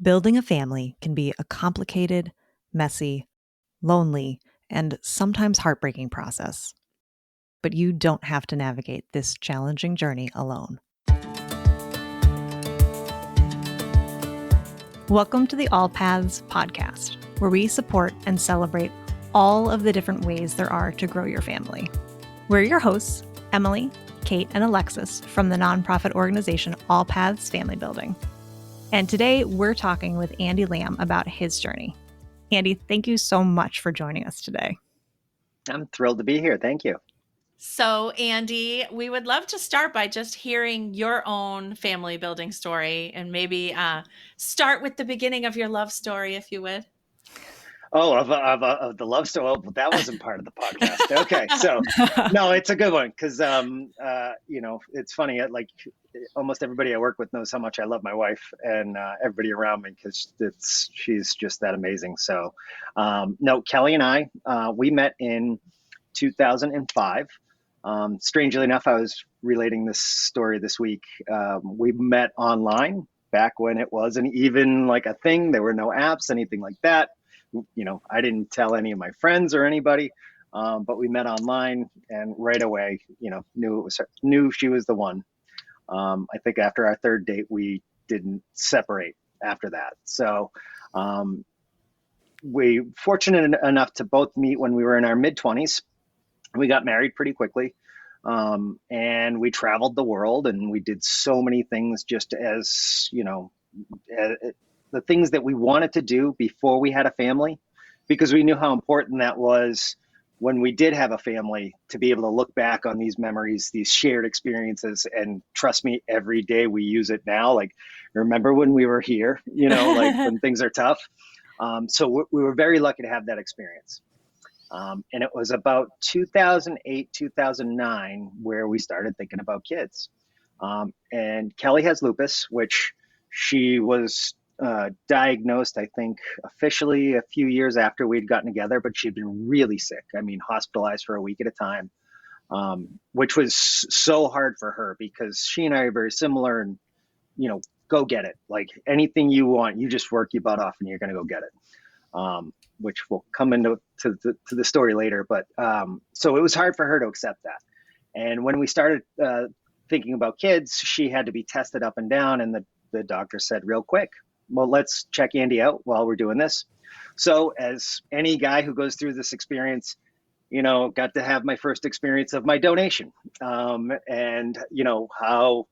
Building a family can be a complicated, messy, lonely, and sometimes heartbreaking process. But you don't have to navigate this challenging journey alone. Welcome to the All Paths podcast, where we support and celebrate all of the different ways there are to grow your family. We're your hosts, Emily, Kate, and Alexis from the nonprofit organization All Paths Family Building. And today we're talking with Andy Lamb about his journey. Andy, thank you so much for joining us today. I'm thrilled to be here. Thank you. So, Andy, we would love to start by just hearing your own family building story and maybe start with the beginning of your love story, if you would. Oh, of the love story. Well, that wasn't part of the podcast. Okay, so no, it's a good one because it's funny. Like almost everybody I work with knows how much I love my wife and everybody around me because she's just that amazing. So, no, Kelly and I we met in 2005. Strangely enough, I was relating this story this week. We met online back when it wasn't even like a thing. There were no apps, anything like that. I didn't tell any of my friends or anybody, but we met online and right away, knew she was the one. I think after our third date, we didn't separate after that. So we fortunate enough to both meet when we were in our mid-20s. We got married pretty quickly. And we traveled the world and we did so many things just as, the things that we wanted to do before we had a family, because we knew how important that was when we did have a family to be able to look back on these memories, these shared experiences. And trust me, every day we use it now. Like, remember when we were here, like when things are tough. So we were very lucky to have that experience. And it was about 2008, 2009, where we started thinking about kids. And Kelly has lupus, which she was diagnosed, I think, officially a few years after we'd gotten together, but she'd been really sick. I mean, hospitalized for a week at a time, which was so hard for her because she and I are very similar and, go get it. Like anything you want, you just work your butt off and you're going to go get it. Which will come into the story later. But so it was hard for her to accept that. And when we started thinking about kids, she had to be tested up and down. And the doctor said real quick, well, let's check Andy out while we're doing this. So as any guy who goes through this experience, got to have my first experience of my donation. And, how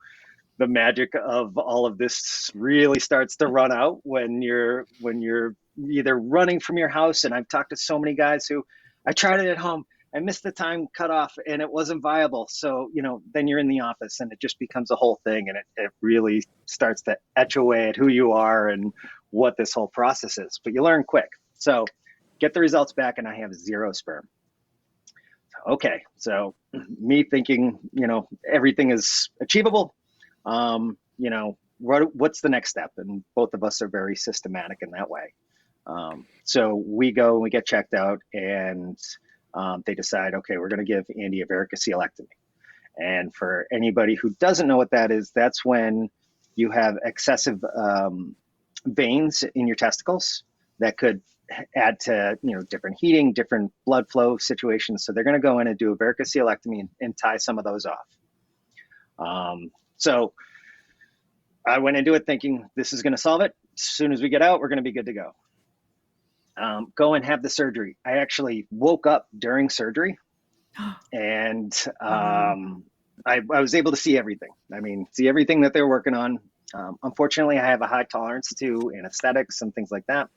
the magic of all of this really starts to run out when you're either running from your house. And I've talked to so many guys who I tried it at home. I missed the time cutoff and it wasn't viable. So, then you're in the office and it just becomes a whole thing. And it really starts to etch away at who you are and what this whole process is. But you learn quick. So get the results back and I have 0 sperm. Okay. So me thinking, everything is achievable. What's the next step? And both of us are very systematic in that way. So we go and we get checked out and they decide, okay, we're going to give Andy a varicocelectomy. And for anybody who doesn't know what that is, that's when you have excessive veins in your testicles that could add to, different heating, different blood flow situations. So they're going to go in and do a varicocelectomy and tie some of those off. So I went into it thinking this is going to solve it. As soon as we get out, we're going to be good to go. Go and have the surgery. I actually woke up during surgery and I was able to see everything. I mean, see everything that they're working on. Unfortunately, I have a high tolerance to anesthetics and things like that.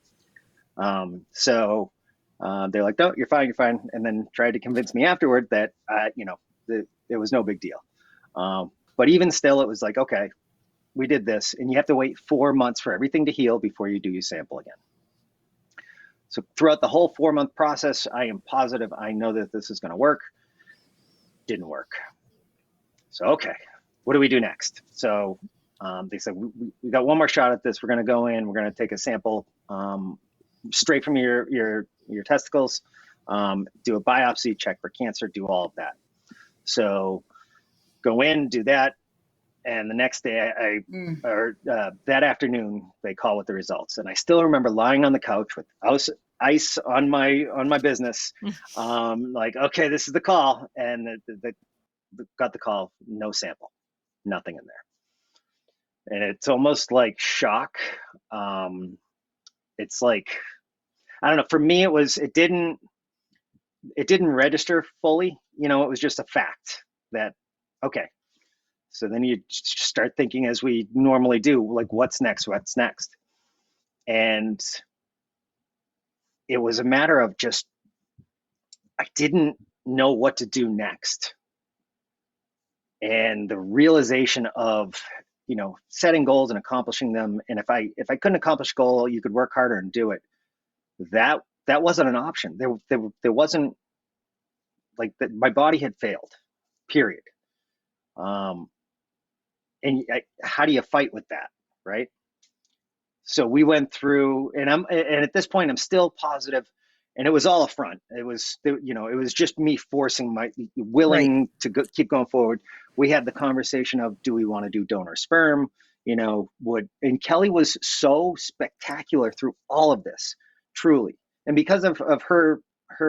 So they're like, no, you're fine, you're fine. And then tried to convince me afterward that, it was no big deal. But even still, it was like, okay, we did this and you have to wait 4 months for everything to heal before you do your sample again. So throughout the whole 4-month process, I am positive I know that this is going to work. Didn't work. So, okay, what do we do next? So they said, we got one more shot at this. We're going to go in, we're going to take a sample straight from your testicles, do a biopsy, check for cancer, do all of that. So go in, do that. And the next day, that afternoon, they call with the results. And I still remember lying on the couch with ice on my business, like, okay, this is the call. And got the call, no sample, nothing in there. And it's almost like shock. It's like, I don't know. For me, it didn't register fully. It was just a fact that, okay. So then you start thinking, as we normally do, like, what's next? And it was a matter of just, I didn't know what to do next. And the realization of, setting goals and accomplishing them. And if I couldn't accomplish a goal, you could work harder and do it. That wasn't an option. There wasn't, like, that. My body had failed, period. And how do you fight with that, right? So we went through, and at this point I'm still positive, and it was all a front. It was just me forcing willing to keep going forward. We had the conversation of, do we want to do donor sperm? And Kelly was so spectacular through all of this, truly. And because of her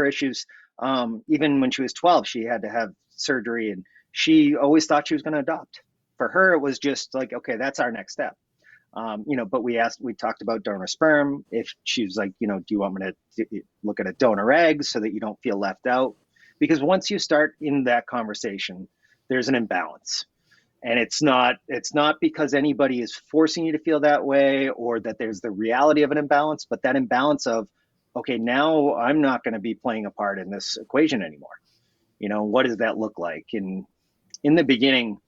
issues, even when she was 12, she had to have surgery, and she always thought she was going to adopt. For her, it was just like, okay, that's our next step. But we talked about donor sperm. If she was like, do you want me to look at a donor egg so that you don't feel left out? Because once you start in that conversation, there's an imbalance. And it's not because anybody is forcing you to feel that way, or that there's the reality of an imbalance, but that imbalance of, okay, now I'm not going to be playing a part in this equation anymore. What does that look like? And in the beginning,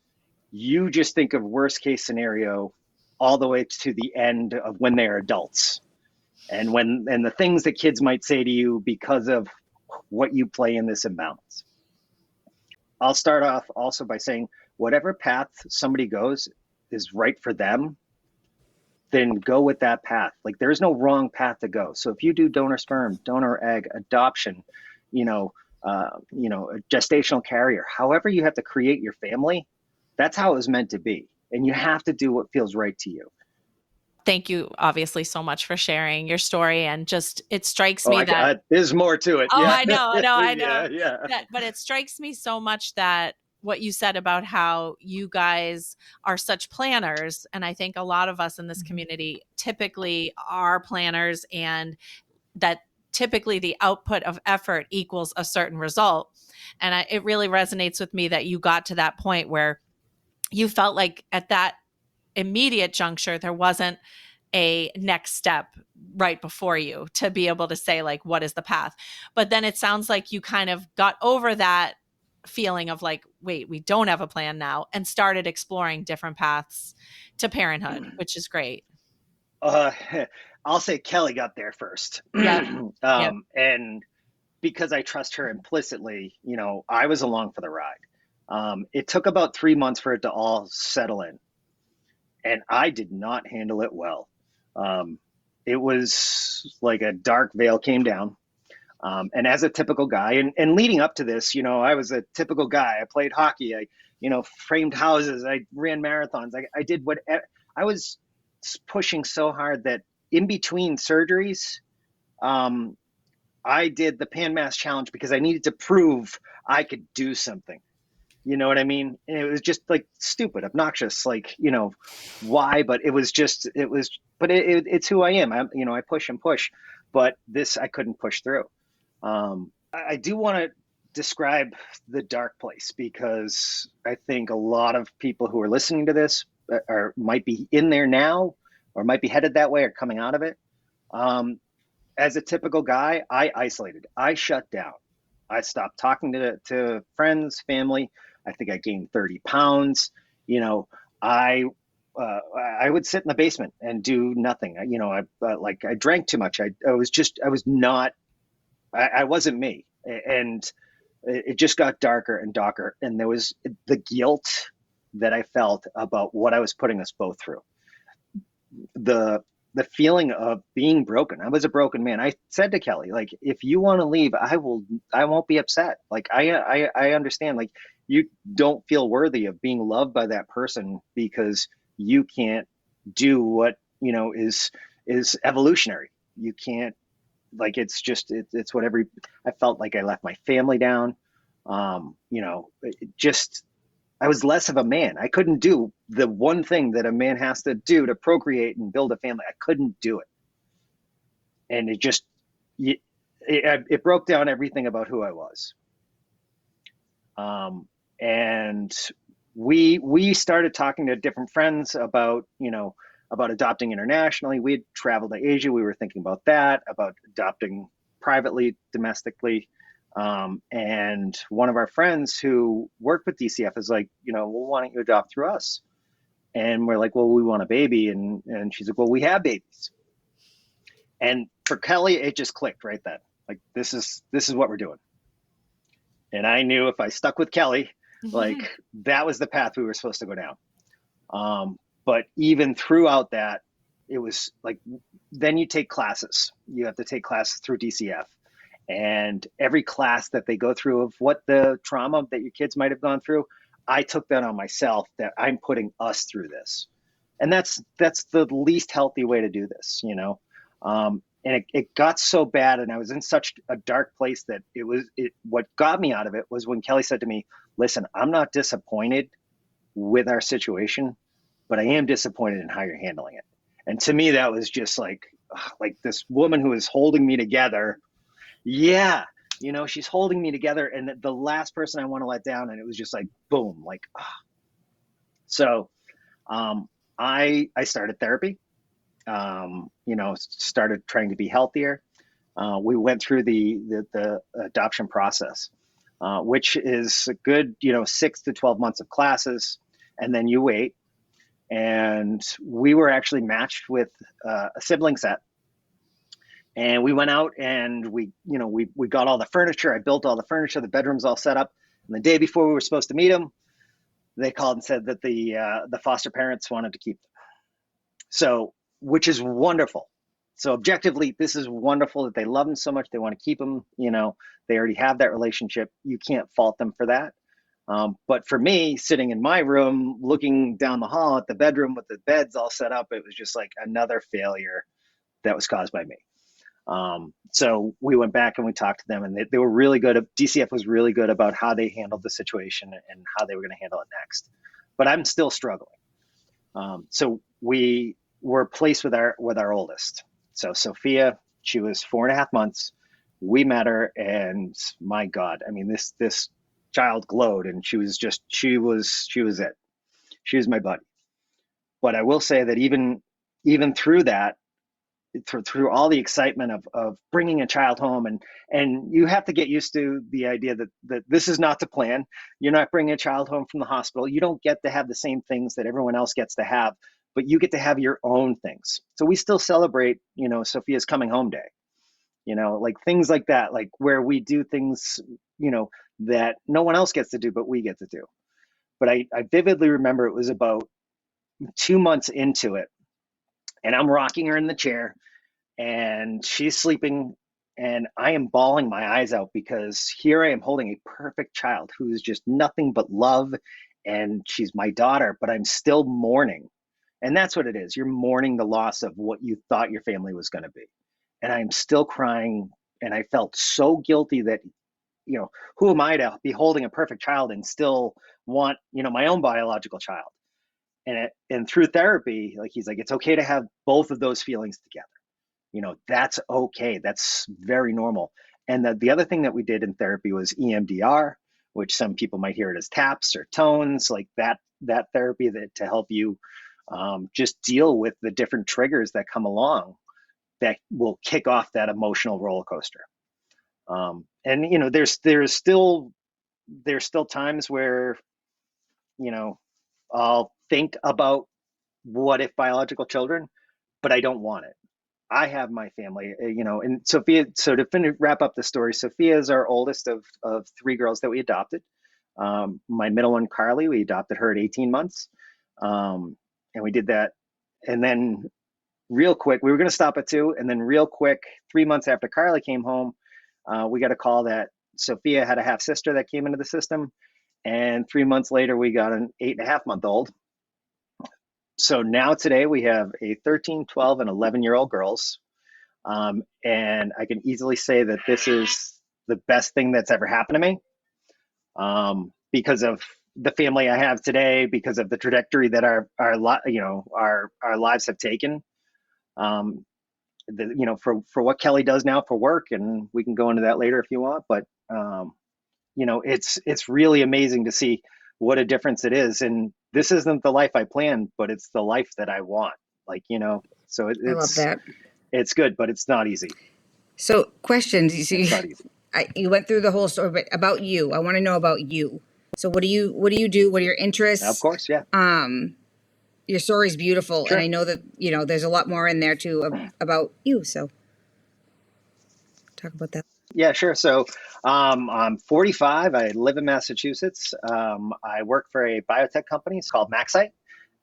you just think of worst case scenario all the way to the end of when they're adults, and the things that kids might say to you because of what you play in this imbalance. I'll start off also by saying, whatever path somebody goes is right for them, then go with that path. Like, there's no wrong path to go. So if you do donor sperm, donor egg, adoption, a gestational carrier, however you have to create your family, that's how it was meant to be. And you have to do what feels right to you. Thank you, obviously, so much for sharing your story. And just, it strikes me that there's more to it. Oh, yeah. I know. Yeah. But it strikes me so much that what you said about how you guys are such planners. And I think a lot of us in this community typically are planners, and that typically the output of effort equals a certain result. And it really resonates with me that you got to that point where you felt like at that immediate juncture, there wasn't a next step right before you to be able to say, like, what is the path? But then it sounds like you kind of got over that feeling of like, wait, we don't have a plan now, and started exploring different paths to parenthood, which is great. I'll say Kelly got there first. Yeah. And because I trust her implicitly, I was along for the ride. It took about 3 months for it to all settle in, and I did not handle it well. It was like a dark veil came down. And as a typical guy, and leading up to this, I was a typical guy. I played hockey. I, framed houses. I ran marathons. I did what I was pushing so hard that in between surgeries, I did the Pan Mass Challenge because I needed to prove I could do something. You know what I mean? And it was just like stupid, obnoxious, like, why? But it's who I am. I push and push, but this I couldn't push through. I do want to describe the dark place, because I think a lot of people who are listening to this might be in there now, or might be headed that way, or coming out of it. As a typical guy, I isolated. I shut down. I stopped talking to friends, family. I think I gained 30 pounds. I would sit in the basement and do nothing. I drank too much. I wasn't me. And it just got darker and darker. And there was the guilt that I felt about what I was putting us both through. The feeling of being broken. I was a broken man. I said to Kelly, like, if you want to leave, I won't be upset. Like, I understand. Like, you don't feel worthy of being loved by that person because you can't do what, is evolutionary. You can't, like, it's just, it's whatever. I felt like I left my family down. Just, I was less of a man. I couldn't do the one thing that a man has to do to procreate and build a family. I couldn't do it. And it just, it broke down everything about who I was. And we started talking to different friends about, about adopting internationally. We had traveled to Asia. We were thinking about that, about adopting privately, domestically. And one of our friends who worked with DCF is like, well, why don't you adopt through us? And we're like, well, we want a baby. And she's like, well, we have babies. And for Kelly, it just clicked right then. Like, this is what we're doing. And I knew if I stuck with Kelly, like, that was the path we were supposed to go down. But even throughout that, it was like, then you take classes. You have to take classes through DCF. And every class that they go through of what the trauma that your kids might have gone through, I took that on myself, that I'm putting us through this. And that's the least healthy way to do this, and it got so bad, and I was in such a dark place that what got me out of it was when Kelly said to me, listen, I'm not disappointed with our situation, but I am disappointed in how you're handling it. And to me, that was just like this woman who is holding me together. Yeah. She's holding me together, and the last person I want to let down. And it was just like, boom, like, So, I started therapy, started trying to be healthier. We went through the adoption process, which is a good, 6 to 12 months of classes, and then you wait. And we were actually matched with a sibling set. And we went out and we got all the furniture. I built all the furniture. The bedroom's all set up. And the day before we were supposed to meet them, they called and said that the foster parents wanted to keep them. So, which is wonderful. So objectively, this is wonderful that they love them so much. They want to keep them. They already have that relationship. You can't fault them for that. But for me, sitting in my room, looking down the hall at the bedroom with the beds all set up, it was just like another failure that was caused by me. So we went back and we talked to them, and they were really good. DCF was really good about how they handled the situation and how they were going to handle it next. But I'm still struggling. So we were placed with our oldest. So Sophia, she was 4.5 months. We met her, and my God, I mean, this child glowed, and she was it. She was my buddy. But I will say that even through that, through all the excitement of bringing a child home, and you have to get used to the idea that this is not the plan. You're not bringing a child home from the hospital. You don't get to have the same things that everyone else gets to have, but you get to have your own things. So we still celebrate, Sophia's coming home day, like things like that, like where we do things, that no one else gets to do, but we get to do. But I vividly remember it was about 2 months into it, and I'm rocking her in the chair, and she's sleeping, and I am bawling my eyes out because here I am holding a perfect child who is just nothing but love, and she's my daughter, but I'm still mourning. And that's what it is. You're mourning the loss of what you thought your family was going to be. And I'm still crying, and I felt so guilty that, who am I to be holding a perfect child and still want, my own biological child? And through therapy, like, he's like, it's okay to have both of those feelings together. That's okay. That's very normal. And the other thing that we did in therapy was EMDR, which some people might hear it as taps or tones, like that therapy to help you just deal with the different triggers that come along that will kick off that emotional roller coaster. And there's still times where, I'll think about what if biological children, but I don't want it. I have my family, and Sophia. So to wrap up the story, Sophia is our oldest of 3 girls that we adopted. My middle one, Carly, we adopted her at 18 months. And we did that. And then real quick, we were going to stop at 2. And then real quick, 3 months after Carly came home, we got a call that Sophia had a half sister that came into the system. And 3 months later, we got an 8.5-month-old. So now today we have a 13, 12, and 11-year-old girls. And I can easily say that this is the best thing that's ever happened to me, because of the family I have today, because of the trajectory that our lives have taken. For what Kelly does now for work, and we can go into that later if you want. But it's really amazing to see what a difference it is. And this isn't the life I planned, but it's the life that I want. So I love that. It's good, but it's not easy. So questions. It's not easy. You went through the whole story, but about you, I want to know about you. So what do you do? What are your interests? Of course, yeah. Your story's beautiful, Sure. and I know that there's a lot more in there too about you. So talk about that. Yeah, sure. So I'm 45. I live in Massachusetts. I work for a biotech company. It's called Maxite,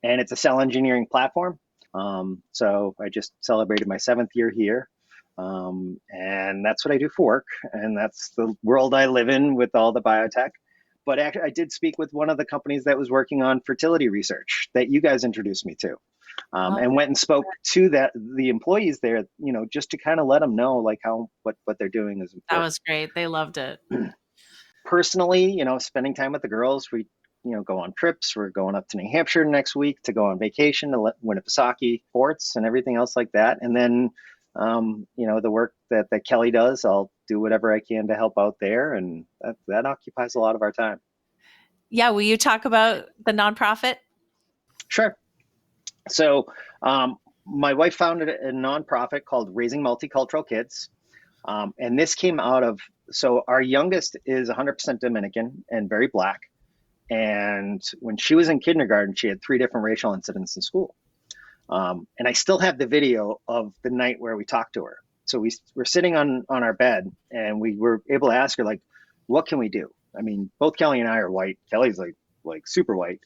and it's a cell engineering platform. So I just celebrated my 7th year here. And that's what I do for work. And that's the world I live in with all the biotech. But actually, I did speak with one of the companies that was working on fertility research that you guys introduced me to, and went and spoke to the employees there, just to kind of let them know what they're doing is important. That was great. They loved it. Personally, spending time with the girls, we go on trips. We're going up to New Hampshire next week to go on vacation to Winnipesaukee ports and everything else like that. And then the work that Kelly does, I'll do whatever I can to help out there. And that occupies a lot of our time. Yeah. Will you talk about the nonprofit? Sure. So my wife founded a nonprofit called Raising Multicultural Kids. And this came out of, so our youngest is 100% Dominican and very Black. And when she was in kindergarten, she had 3 different racial incidents in school. And I still have the video of the night where we talked to her. So we were sitting on our bed, and we were able to ask her, what can we do? I mean, both Kelly and I are white. Kelly's like super white.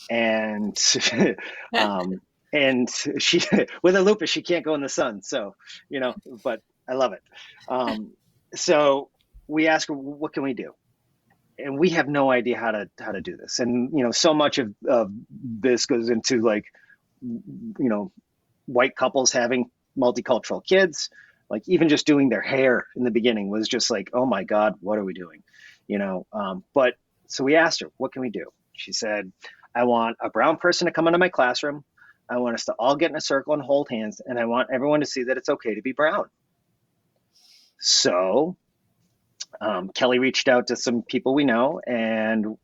And, and she, with her lupus, she can't go in the sun. So, but I love it. So we asked her, what can we do? And we have no idea how to do this. And, so much of this goes into white couples having multicultural kids, even just doing their hair in the beginning was just oh my God, what are we doing? But so we asked her, what can we do? She said, I want a brown person to come into my classroom. I want us to all get in a circle and hold hands. And I want everyone to see that it's okay to be brown. So Kelly reached out to some people we know, and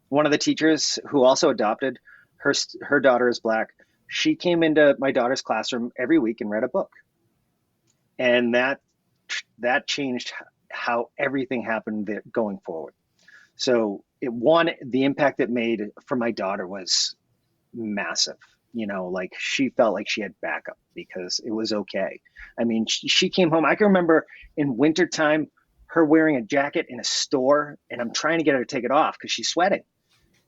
one of the teachers who also adopted her daughter is Black. She came into my daughter's classroom every week and read a book, and that changed how everything happened there going forward. So the impact it made for my daughter was massive. She felt like she had backup because it was okay. I mean, she came home. I can remember in wintertime, her wearing a jacket in a store, and I'm trying to get her to take it off because she's sweating.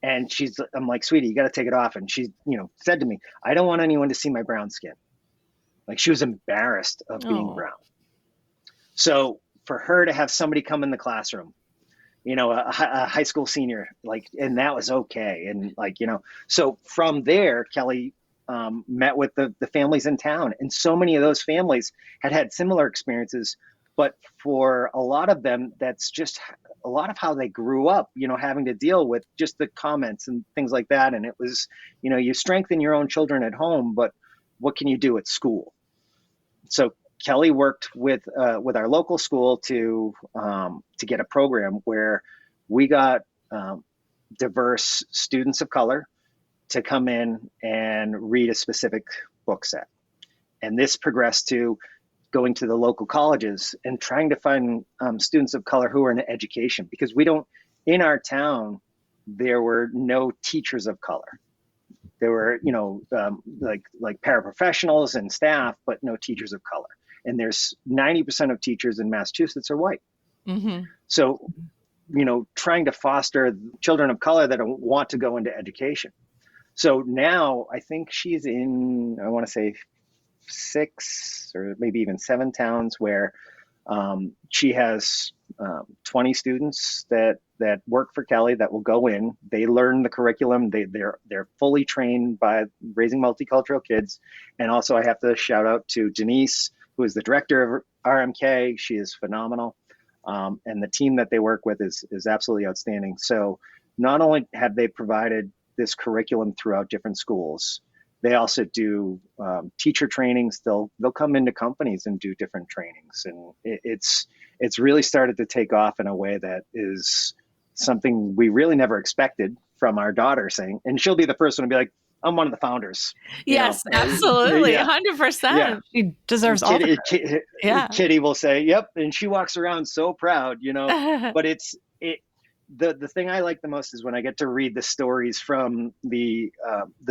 And I'm like, sweetie, you got to take it off. And she, said to me, I don't want anyone to see my brown skin. She was embarrassed of being brown. So for her to have somebody come in the classroom, a high school senior, and that was okay. And so from there, Kelly met with the families in town. And so many of those families had similar experiences. But for a lot of them, that's just a lot of how they grew up, having to deal with just the comments and things like that. And it was, you strengthen your own children at home, but what can you do at school? So Kelly worked with our local school to get a program where we got diverse students of color to come in and read a specific book set. And this progressed to going to the local colleges and trying to find students of color who are in education, because in our town, there were no teachers of color. There were, like paraprofessionals and staff, but no teachers of color. And there's 90% of teachers in Massachusetts are white. Mm-hmm. So, trying to foster children of color that want to go into education. So now I think she's in, I want to say 6 or maybe even 7 towns where She has 20 students that work for Kelly that will go in. They learn the curriculum. They're fully trained by Raising Multicultural Kids. And also, I have to shout out to Denise, who is the director of RMK. She is phenomenal, and the team that they work with is absolutely outstanding. So, not only have they provided this curriculum throughout different schools, they also do teacher trainings. They'll come into companies and do different trainings, and it's really started to take off in a way that is something we really never expected from our daughter saying, and she'll be the first one to be like, I'm one of the founders. Yes, absolutely. Yeah. 100%. Yeah. She deserves all the credit. Yeah. Kitty will say, yep. And she walks around so proud, but the thing I like the most is when I get to read the stories from the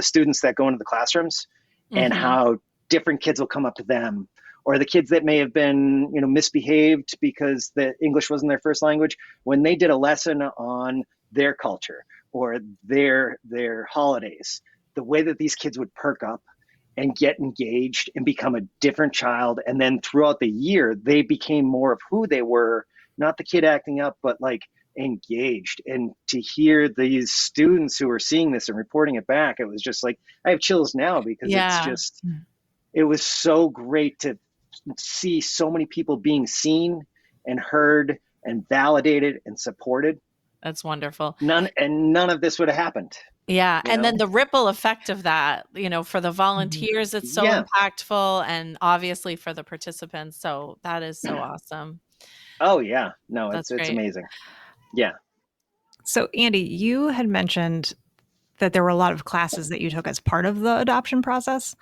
students that go into the classrooms and how different kids will come up to them, or the kids that may have been, misbehaved because the English wasn't their first language. When they did a lesson on their culture or their holidays, the way that these kids would perk up and get engaged and become a different child. And then throughout the year, they became more of who they were, not the kid acting up, but like engaged. And to hear these students who are seeing this and reporting it back, it was just like, I have chills now because it was so great to see so many people being seen and heard and validated and supported. That's wonderful. None of this would have happened. Yeah. And then the ripple effect of that, for the volunteers, it's so impactful, and obviously for the participants. So that is so awesome. Oh yeah. No, it's amazing. Yeah. So Andy, you had mentioned that there were a lot of classes that you took as part of the adoption process.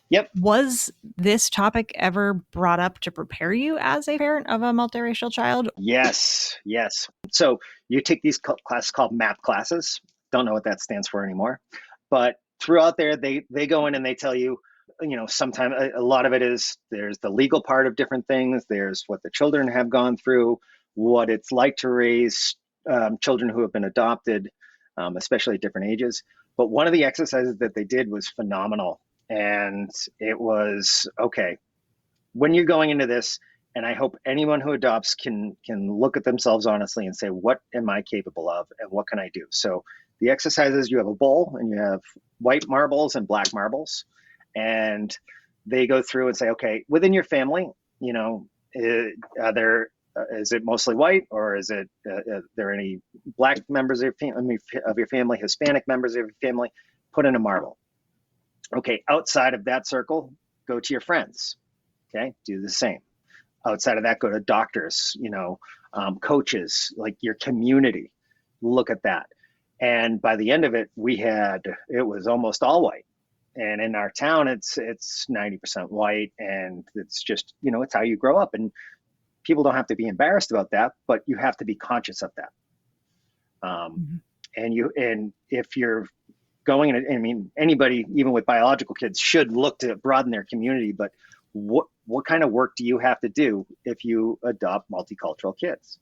Yep. Was this topic ever brought up to prepare you as a parent of a multiracial child? Yes. So you take these classes called MAP classes. Don't know what that stands for anymore. But throughout there, they go in and they tell you, sometimes a lot of it is there's the legal part of different things. There's what the children have gone through, what it's like to raise children who have been adopted, especially at different ages. But one of the exercises that they did was phenomenal. And it was, okay, when you're going into this, and I hope anyone who adopts can look at themselves honestly and say, what am I capable of and what can I do? So the exercises, you have a bowl and you have white marbles and black marbles. And they go through and say, okay, within your family, is it mostly white, or is it there any black members of your family, Hispanic members of your family? Put in a marble. Okay, outside of that circle, go to your friends. Okay, do the same. Outside of that, go to doctors, coaches, like your community. Look at that. And by the end of it, it was almost all white. And in our town, it's 90% white, and it's just, it's how you grow up. And people don't have to be embarrassed about that, but you have to be conscious of that. And if you're going in, anybody, even with biological kids, should look to broaden their community. But what kind of work do you have to do if you adopt multicultural kids?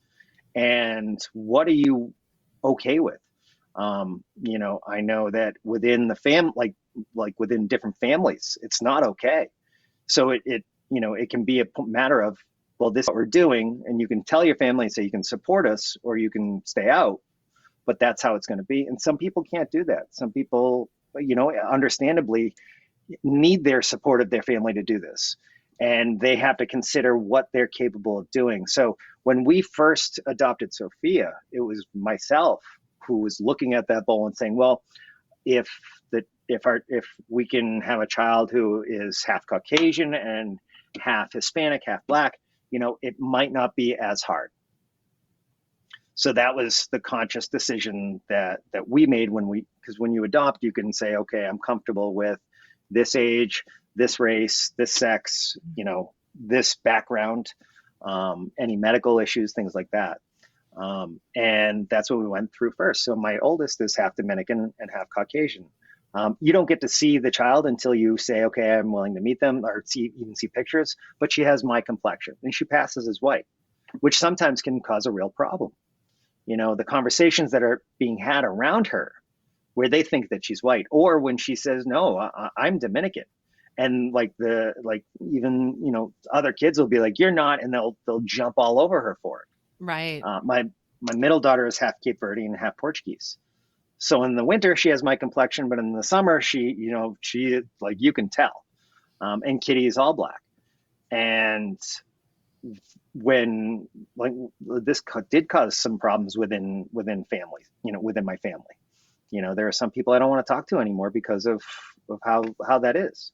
And what are you okay with? I know that within the family, like within different families, it's not okay. So it can be a matter of, well, this is what we're doing, and you can tell your family and say you can support us or you can stay out, but that's how it's going to be. And some people can't do that. Some people, understandably need their support of their family to do this, and they have to consider what they're capable of doing. So when we first adopted Sophia, it was myself who was looking at that bowl and saying, well, if we can have a child who is half Caucasian and half Hispanic, half Black, it might not be as hard. So that was the conscious decision that we made because when you adopt, you can say, okay, I'm comfortable with this age, this race, this sex, this background, any medical issues, things like that. And that's what we went through first. So my oldest is half Dominican and half Caucasian. You don't get to see the child until you say, okay, I'm willing to meet them or even see pictures, but she has my complexion and she passes as white, which sometimes can cause a real problem. The conversations that are being had around her where they think that she's white, or when she says, no, I'm Dominican. And like even, other kids will be like, you're not, and they'll jump all over her for it. Right. My middle daughter is half Cape Verdean and half Portuguese. So in the winter she has my complexion, but in the summer she like, you can tell. And Kitty is all black. And when, like, this did cause some problems within families, within my family. There are some people I don't want to talk to anymore because of how that is.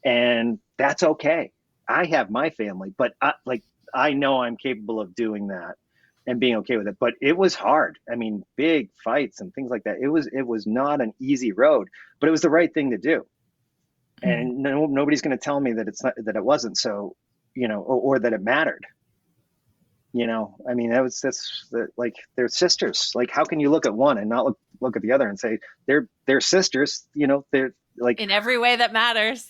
And that's okay. I have my family, but I know I'm capable of doing that and being okay with it. But it was hard. I mean, big fights and things like that. It was not an easy road, but it was the right thing to do. And nobody's going to tell me that that it wasn't. So, or that it mattered. I mean, that's like, they're sisters. Like, how can you look at one and not look at the other and say they're sisters? They're like, in every way that matters.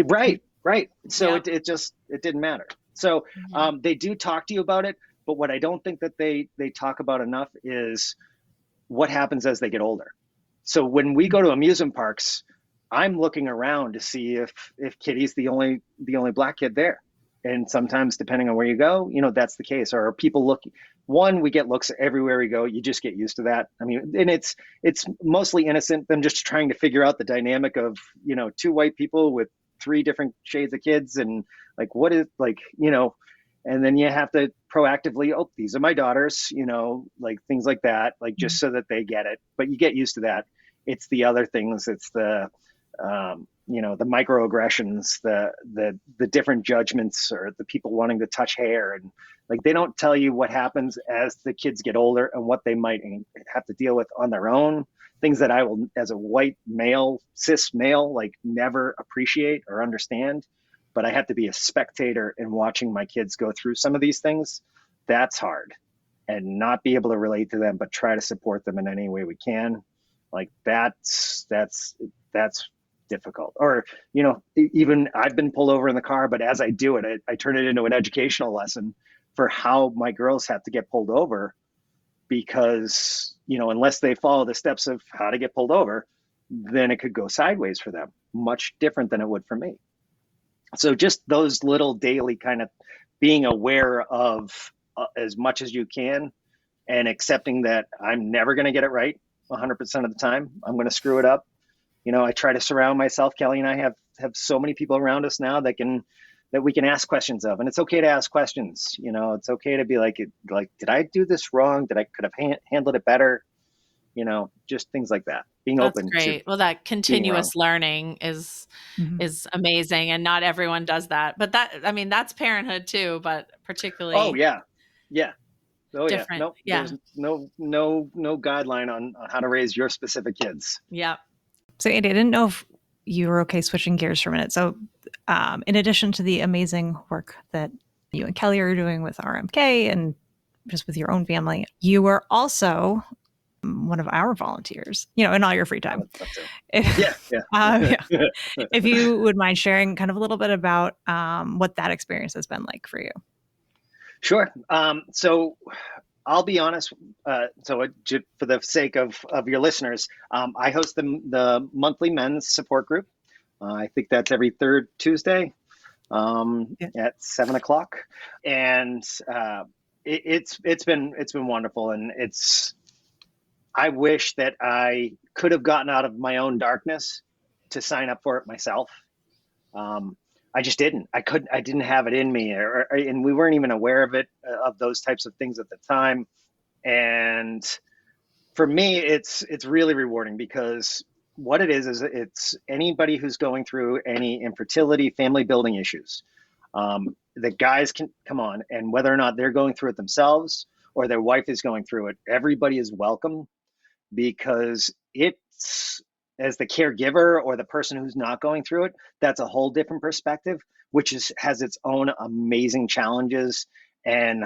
Right. So Yep. it didn't matter. So they do talk to you about it, but what I don't think that they talk about enough is what happens as they get older. So when we go to amusement parks, I'm looking around to see if Kitty's the only black kid there. And sometimes, depending on where you go, that's the case. Or people looking. One, we get looks everywhere we go. You just get used to that. I mean, and it's mostly innocent. Them just trying to figure out the dynamic of, two white people with 3 different shades of kids, and like, what is, like, and then you have to proactively, oh, these are my daughters, like things like that, like, just so that they get it. But you get used to that. It's the other things. It's the the microaggressions, the different judgments, or the people wanting to touch hair, and like, they don't tell you what happens as the kids get older and what they might have to deal with on their own. Things that I will, as a white male, cis male, like, never appreciate or understand. But I have to be a spectator in watching my kids go through some of these things. That's hard, and not be able to relate to them, but try to support them in any way we can. Like, that's difficult. Or, even I've been pulled over in the car, but as I do it, I turn it into an educational lesson for how my girls have to get pulled over, because, unless they follow the steps of how to get pulled over, then it could go sideways for them, much different than it would for me. So just those little daily kind of being aware of as much as you can, and accepting that I'm never going to get it right 100% of the time. I'm going to screw it up. I try to surround myself. Kelly and I have so many people around us now that we can ask questions of, and it's okay to ask questions. It's okay to be like, did I do this wrong? Could have handled it better? Just things like that. Being That's open. great. Well, that continuous learning is amazing, and not everyone does that. But that's parenthood too. But particularly, oh yeah. different. No, yeah. There's no guideline on how to raise your specific kids. Yeah. So Andy, I didn't know if you were okay switching gears for a minute. So in addition to the amazing work that you and Kelly are doing with RMK and just with your own family, you were also one of our volunteers, in all your free time. If you would mind sharing kind of a little bit about what that experience has been like for you. Sure. So I'll be honest. So for the sake of your listeners, I host the monthly men's support group. I think that's every third Tuesday at 7:00, and it's been wonderful, and I wish that I could have gotten out of my own darkness to sign up for it myself. I just didn't. I didn't have it in me, and we weren't even aware of it, of those types of things at the time. And for me, it's really rewarding, because what it is it's anybody who's going through any infertility, family building issues. The guys can come on, and whether or not they're going through it themselves or their wife is going through it, everybody is welcome, because it's, as the caregiver or the person who's not going through it, that's a whole different perspective, which has its own amazing challenges and,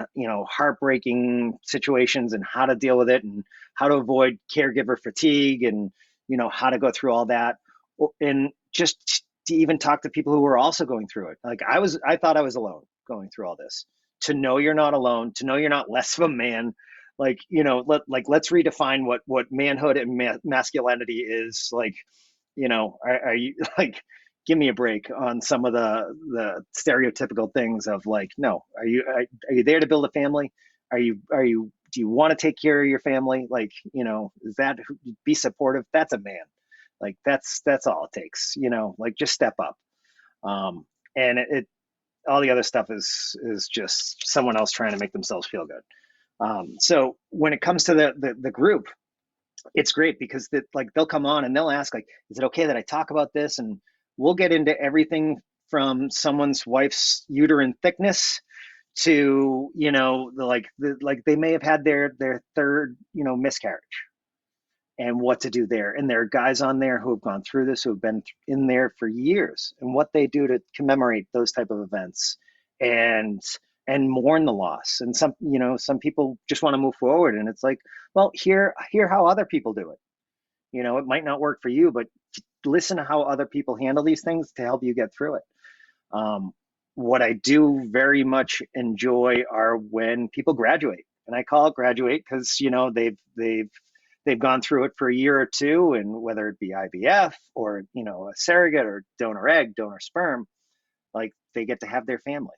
heartbreaking situations, and how to deal with it, and how to avoid caregiver fatigue, and, how to go through all that. And just to even talk to people who were also going through it. Like, I thought I was alone going through all this. To know you're not alone, to know you're not less of a man. Like, let's redefine what manhood and masculinity is. Like, are you like, give me a break on some of the stereotypical things of like, no, are you there to build a family? Do you want to take care of your family? Like, is that, be supportive? That's a man. Like that's all it takes, like just step up. And it all the other stuff is just someone else trying to make themselves feel good. So when it comes to the group, it's great because like they'll come on and they'll ask like, is it okay that I talk about this? And we'll get into everything from someone's wife's uterine thickness to, like they may have had their third, miscarriage and what to do there. And there are guys on there who have gone through this, who have been in there for years, and what they do to commemorate those type of events and mourn the loss. And some people just want to move forward, and it's like, well, hear how other people do it. It might not work for you, but listen to how other people handle these things to help you get through it. What I do very much enjoy are when people graduate, and I call it graduate because they've gone through it for a year or two, and whether it be IVF or a surrogate or donor egg, donor sperm, like they get to have their family.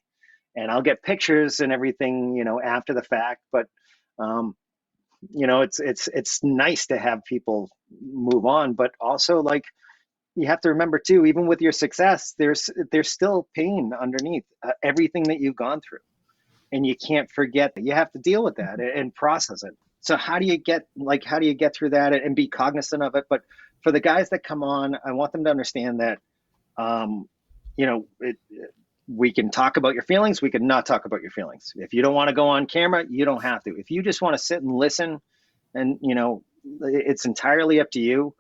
And I'll get pictures and everything, after the fact, but it's nice to have people move on, but also like you have to remember too, even with your success, there's still pain underneath everything that you've gone through, and you can't forget that. You have to deal with that and process it. So how do you get through that and be cognizant of it? But for the guys that come on, I want them to understand that, we can talk about your feelings. We can not talk about your feelings. If you don't want to go on camera, you don't have to. If you just want to sit and listen, and it's entirely up to you.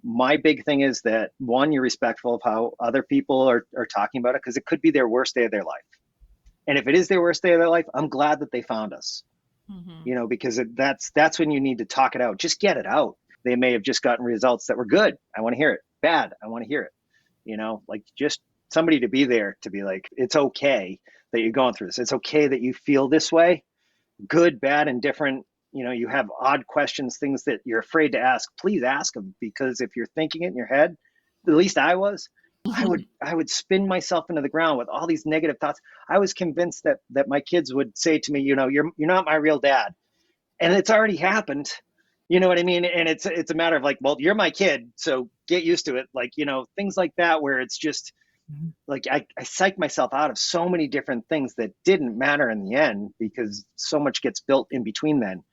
My big thing is that, one, you're respectful of how other people are talking about it, because it could be their worst day of their life. And if it is their worst day of their life, I'm glad that they found us. Mm-hmm. Because that's when you need to talk it out. Just get it out. They may have just gotten results that were good. I want to hear it. Bad. I want to hear it. Like just somebody to be there to be like, it's okay that you're going through this. It's okay that you feel this way. Good, bad, and different. You have odd questions, things that you're afraid to ask. Please ask them, because if you're thinking it in your head, at least I was, I would spin myself into the ground with all these negative thoughts. I was convinced that my kids would say to me, you're not my real dad. And it's already happened. You know what I mean? And it's a matter of like, well, you're my kid, so get used to it. Like, things like that, where it's just like, I psyched myself out of so many different things that didn't matter in the end, because so much gets built in between then.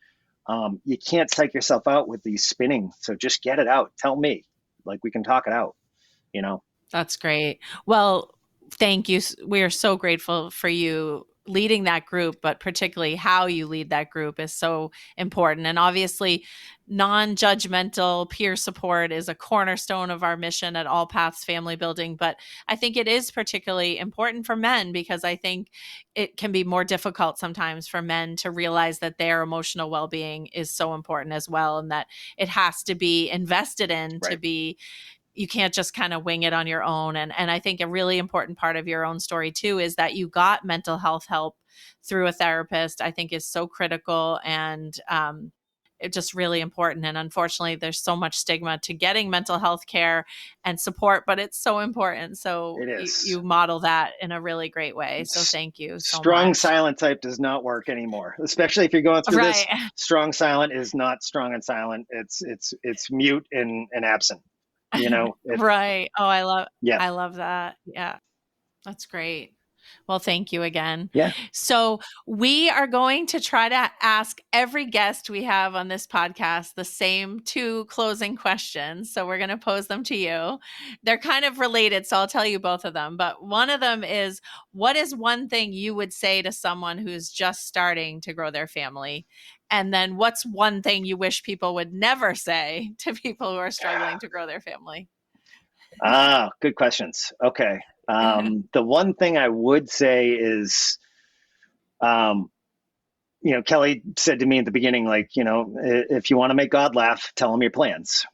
You can't psych yourself out with these spinning. So just get it out. Tell me, like, we can talk it out, That's great. Well, thank you. We are so grateful for you leading that group, but particularly how you lead that group is so important. And obviously, non-judgmental peer support is a cornerstone of our mission at All Paths Family Building. But I think it is particularly important for men, because I think it can be more difficult sometimes for men to realize that their emotional well-being is so important as well, and that it has to be invested in. Right. To be, you can't just kind of wing it on your own. And I think a really important part of your own story too is that you got mental health help through a therapist. I think is so critical, and it's just really important. And unfortunately, there's so much stigma to getting mental health care and support, but it's so important. So you model that in a really great way. So thank you so strong much. Silent type does not work anymore, especially if you're going through this. Strong silent is not strong and silent. It's mute and absent. Right. Oh, I love that. Yeah, that's great. Well, thank you again. Yeah. So we are going to try to ask every guest we have on this podcast the same 2 closing questions. So we're going to pose them to you. They're kind of related, so I'll tell you both of them. But one of them is, what is one thing you would say to someone who's just starting to grow their family? And then what's one thing you wish people would never say to people who are struggling to grow their family? Good questions. Okay. The one thing I would say is, Kelly said to me at the beginning, like, if you want to make God laugh, tell him your plans.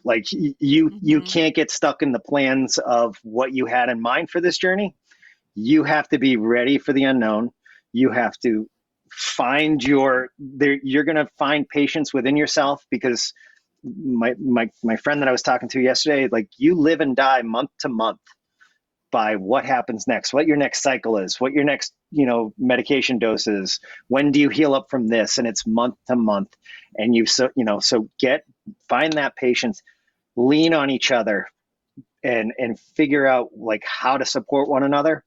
Like you can't get stuck in the plans of what you had in mind for this journey. You have to be ready for the unknown. You have to find you're going to find patience within yourself, because my friend that I was talking to yesterday, like, you live and die month to month by what happens next, what your next cycle is, what your next, medication dose is, when do you heal up from this, and it's month to month. And find that patience, lean on each other, and figure out like how to support one another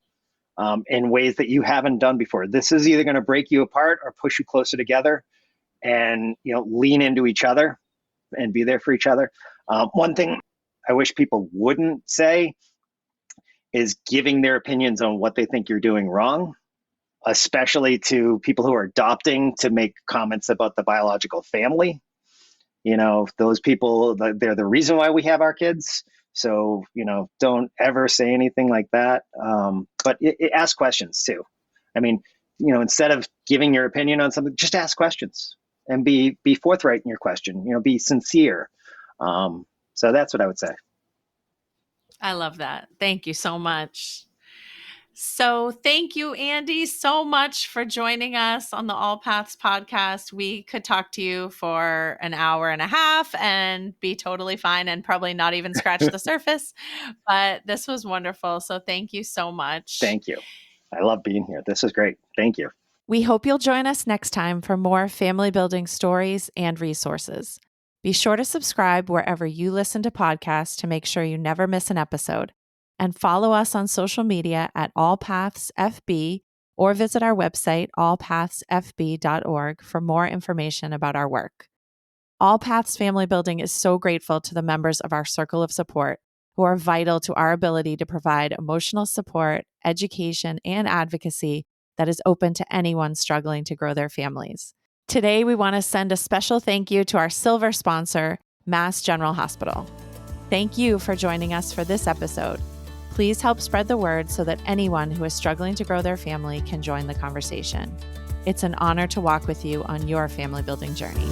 in ways that you haven't done before. This is either going to break you apart or push you closer together, and lean into each other and be there for each other. One thing I wish people wouldn't say is giving their opinions on what they think you're doing wrong, especially to people who are adopting, to make comments about the biological family. Those people, they're the reason why we have our kids. So, don't ever say anything like that. But ask questions too. I mean, instead of giving your opinion on something, just ask questions and be forthright in your question, be sincere. So that's what I would say. I love that. Thank you so much. So thank you, Andy, so much for joining us on the All Paths podcast. We could talk to you for an hour and a half and be totally fine and probably not even scratch the surface, but this was wonderful. So thank you so much. Thank you. I love being here. This is great. Thank you. We hope you'll join us next time for more family building stories and resources. Be sure to subscribe wherever you listen to podcasts to make sure you never miss an episode. And follow us on social media at AllPathsFB, or visit our website, allpathsfb.org, for more information about our work. All Paths Family Building is so grateful to the members of our circle of support who are vital to our ability to provide emotional support, education, and advocacy that is open to anyone struggling to grow their families. Today, we want to send a special thank you to our silver sponsor, Mass General Hospital. Thank you for joining us for this episode. Please help spread the word so that anyone who is struggling to grow their family can join the conversation. It's an honor to walk with you on your family building journey.